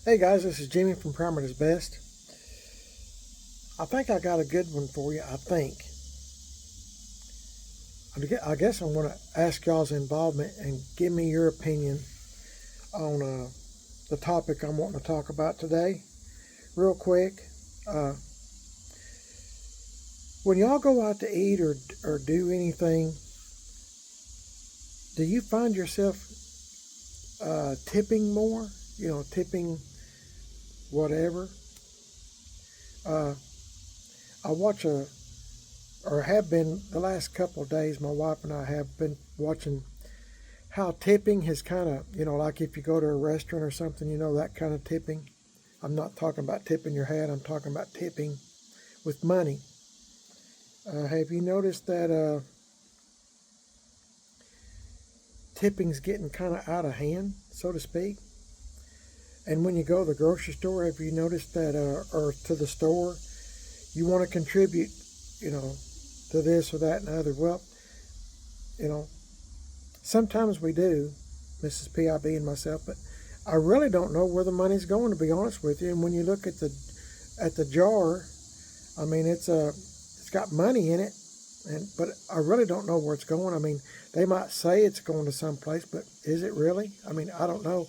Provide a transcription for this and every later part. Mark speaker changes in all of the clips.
Speaker 1: Hey guys, this is Jimmy from Primer is Best. I think I got a good one for you. I guess I'm going to ask y'all's involvement and give me your opinion on the topic I'm wanting to talk about today. Real quick, uh, when y'all go out to eat or do anything, do you find yourself tipping more? Tipping whatever. Uh, I watch or have been the last couple of days, my wife and I have been watching how tipping has kind of, like if you go to a restaurant or something, that kind of tipping. I'm not talking about tipping your hat, I'm talking about tipping with money. Have you noticed that tipping's getting kind of out of hand, so to speak? And when you go to the grocery store, have you noticed that, or to the store, you want to contribute, to this or that and the other? Well, you know, sometimes we do, Mrs. PIB and myself, but I really don't know where the money's going, to be honest with you. And when you look at the jar, I mean, it's got money in it, but I really don't know where it's going. I mean, they might say it's going to some place, but is it really? I mean, I don't know.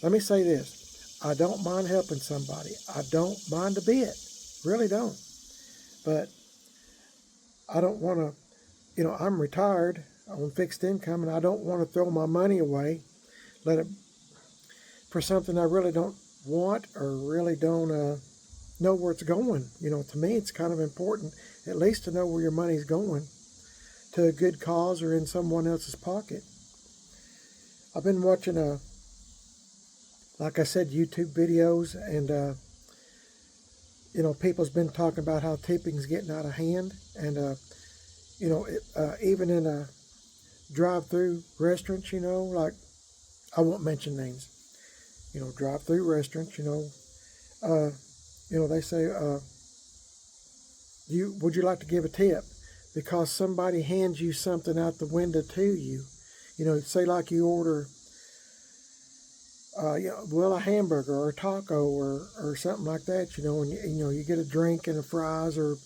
Speaker 1: Let me say this: I don't mind helping somebody. I don't mind a bit, really don't. But I don't want to. I'm retired on fixed income, and I don't want to throw my money away, let it for something I really don't want or really don't know where it's going. To me, it's kind of important at least to know where your money's going, to a good cause or in someone else's pocket. I've been watching like I said, YouTube videos, and people's been talking about how tipping's getting out of hand, and even in a drive-through restaurants, like, I won't mention names, drive-through restaurants, they say, would you like to give a tip? Because somebody hands you something out the window to you. Say like you order, a hamburger or a taco or something like that, and you get a drink and a fries or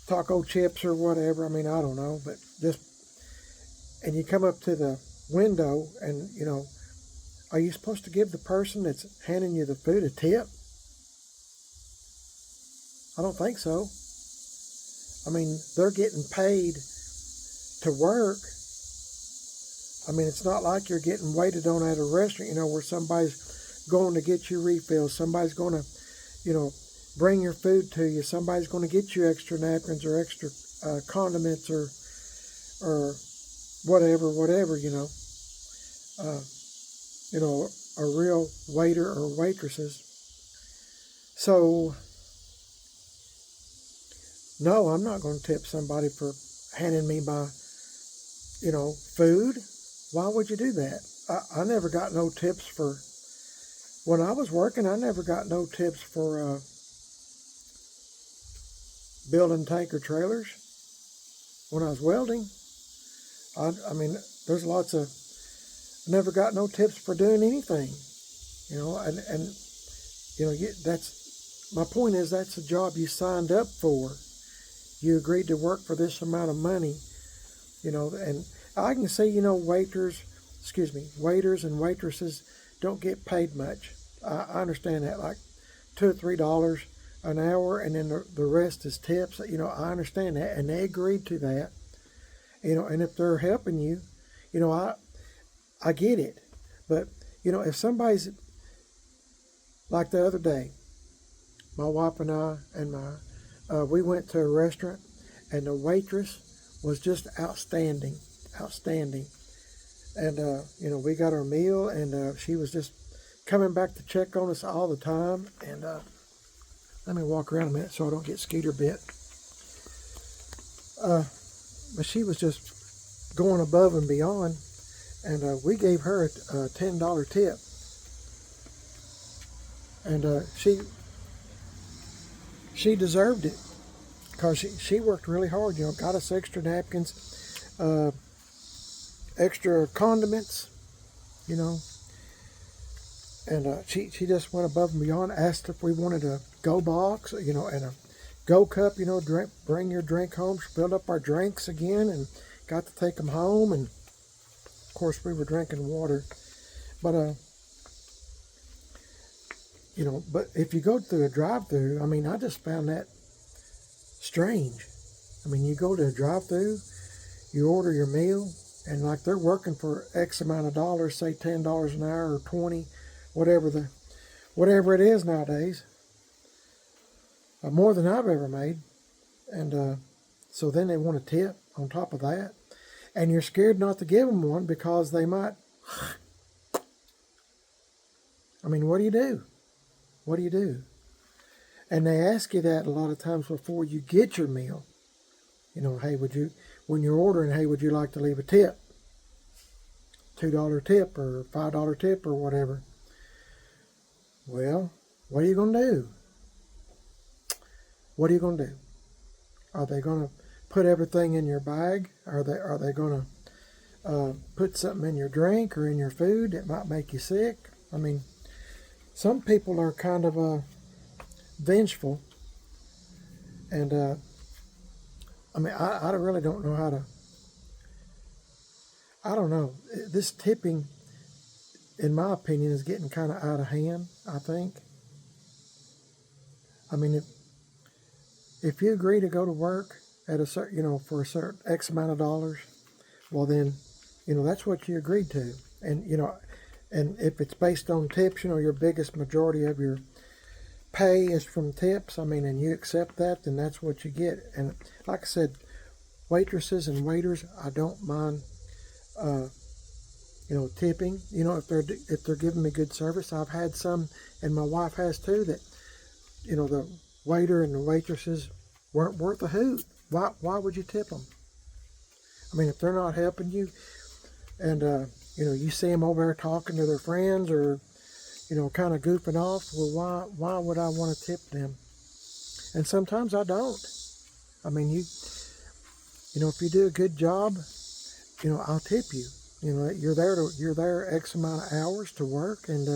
Speaker 1: taco chips or whatever. I mean, I don't know, but and you come up to the window and, are you supposed to give the person that's handing you the food a tip? I don't think so. I mean, they're getting paid to work. I mean, it's not like you're getting waited on at a restaurant, where somebody's going to get you refills. Somebody's going to, bring your food to you. Somebody's going to get you extra napkins or extra condiments or whatever, a real waiter or waitresses. So, no, I'm not going to tip somebody for handing me my, food. Why would you do that? I never got no tips when I was working, I never got no tips for building tanker trailers. When I was welding, I mean, there's lots of, never got no tips for doing anything, and that's, my point is, that's a job you signed up for. You agreed to work for this amount of money, and I can see, waiters and waitresses don't get paid much. I understand that, like $2 or $3 an hour, and then the rest is tips. I understand that, and they agreed to that. And if they're helping you, I get it. But if somebody's, like the other day, my wife and I and we went to a restaurant, and the waitress was just outstanding. And we got our meal, and she was just coming back to check on us all the time. And let me walk around a minute so I don't get skeeter bit. But she was just going above and beyond, and we gave her a $10 tip. And she deserved it, because she worked really hard, got us extra napkins, extra condiments, And she just went above and beyond, asked if we wanted a go box, and a go cup, bring your drink home. She filled up our drinks again and got to take them home. And of course, we were drinking water. But, but if you go through a drive-thru, I mean, I just found that strange. I mean, you go to a drive-thru, you order your meal, and like they're working for X amount of dollars, say $10 an hour or 20, whatever it is nowadays, more than I've ever made. And so then they want a tip on top of that, and you're scared not to give them one because they might. I mean, what do you do? What do you do? And they ask you that a lot of times before you get your meal. Hey, when you're ordering, hey, would you like to leave a tip? $2 tip or $5 tip or whatever. Well, what are you going to do? What are you going to do? Are they going to put everything in your bag? Are they going to put something in your drink or in your food that might make you sick? I mean, some people are kind of vengeful, and I mean, I really don't know how to. I don't know. This tipping, in my opinion, is getting kind of out of hand, I think. I mean, if you agree to go to work at a certain, for a certain X amount of dollars, well then, that's what you agreed to. And, and if it's based on tips, your biggest majority of your pay is from tips, I mean, and you accept that, then that's what you get. And like I said, waitresses and waiters, I don't mind, tipping. If they're giving me good service. I've had some, and my wife has too, that, the waiter and the waitresses weren't worth a hoot. Why would you tip them? I mean, if they're not helping you, and you see them over there talking to their friends or kind of goofing off, well, why would I want to tip them? And sometimes I don't. I mean, if you do a good job, I'll tip you. You're there X amount of hours to work, and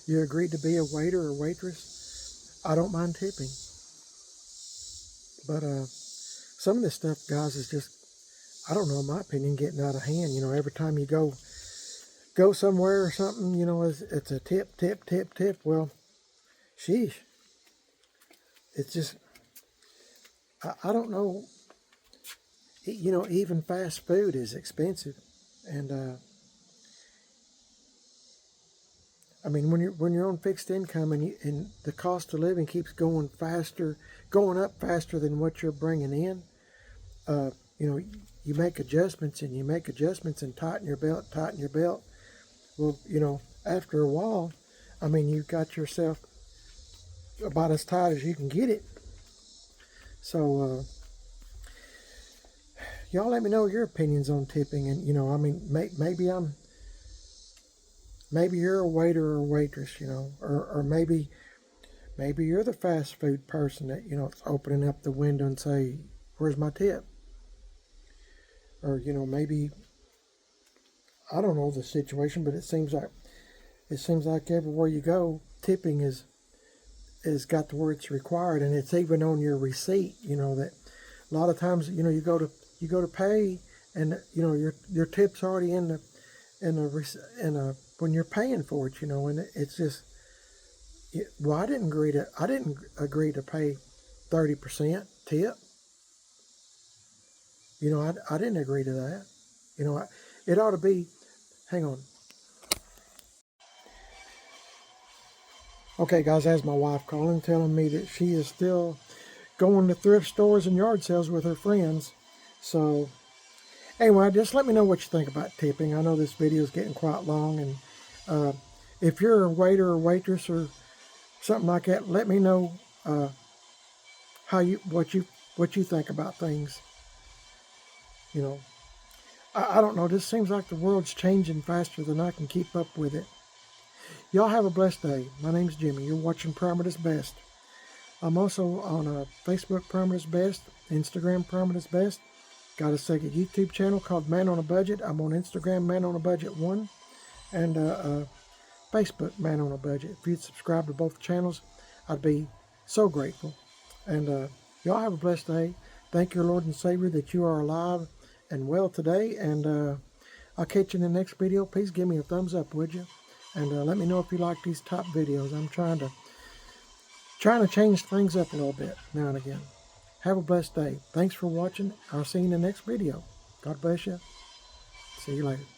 Speaker 1: you agreed to be a waiter or waitress. I don't mind tipping. But some of this stuff, guys, is just, I don't know, in my opinion, getting out of hand. Every time you go somewhere or something, it's a tip, tip, tip, tip. Well, sheesh. It's just, I don't know. Even fast food is expensive. And, I mean, when you're on fixed income and the cost of living keeps going up faster than what you're bringing in, you make adjustments and tighten your belt. Well, after a while, I mean, you've got yourself about as tight as you can get it. So, y'all let me know your opinions on tipping. And, I mean, maybe you're a waiter or a waitress, or maybe you're the fast food person that, is opening up the window and say, where's my tip? Or, maybe, I don't know the situation, but it seems like everywhere you go, tipping is got to where it's required, and it's even on your receipt. That a lot of times, you go to pay, and your tip's already in when you're paying for it. And it's just, well, I didn't agree to pay 30% tip. I didn't agree to that. It ought to be. Hang on. Okay, guys, that's my wife calling, telling me that she is still going to thrift stores and yard sales with her friends. So, anyway, just let me know what you think about tipping. I know this video is getting quite long, and if you're a waiter or waitress or something like that, let me know what you think about things. I don't know. It just seems like the world's changing faster than I can keep up with it. Y'all have a blessed day. My name's Jimmy. You're watching Parameters Best. I'm also on Facebook Parameters Best, Instagram Parameters Best. Got a second YouTube channel called Man on a Budget. I'm on Instagram, Man on a Budget 1. And Facebook Man on a Budget. If you'd subscribe to both channels, I'd be so grateful. And y'all have a blessed day. Thank your Lord and Savior that you are alive and well today. And I'll catch you in the next video. Please give me a thumbs up, would you? And let me know if you like these top videos. I'm trying to change things up a little bit now and again. Have a blessed day. Thanks for watching. I'll see you in the next video. God bless you. See you later.